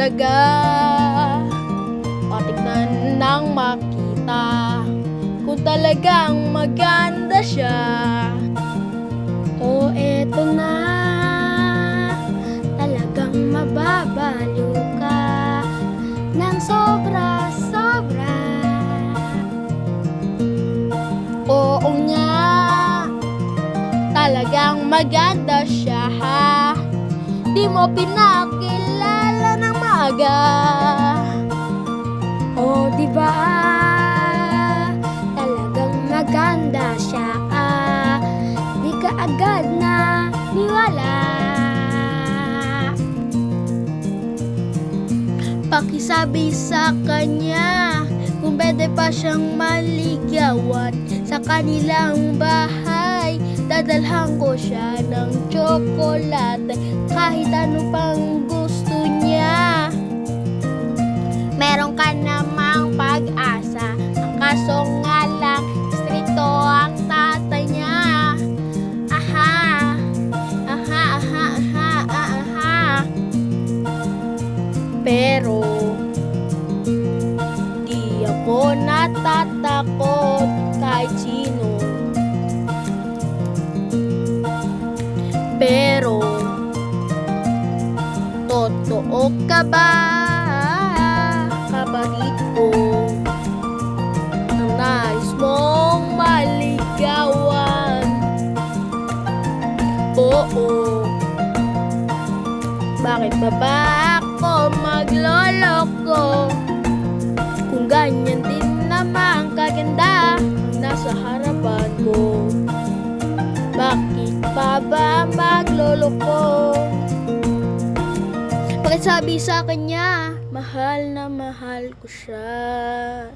talaga patignan nang makita kung talagang maganda siya. O eto na, talagang mababaliw ka ng sobra-sobra. Oo nga, talagang maganda siya ha. Di mo pinakilala ng maaga. O diba, talagang maganda siya di ka agad na niwala. Pakisabi sa kanya kung pwede pa siyang maligawan sa kanilang bahay. Dadalhan ko siya ng tsokolate, kahit ano pang gusto niya. Meron ka namang pag-asa, ang kaso nga lang stricto ang tatay niya. Aha, aha, aha, aha, aha. Pero di ako natatakot kahit sino. Pero totoo ka ba, kapatid ko, ang nais mong maligawan? Oo, bakit ba ako magloloko kung ganyan din naman kaganda ang nasa harapan ko? Bakit pa ba magloloko? Pakisabi sa kanya, mahal na mahal ko siya.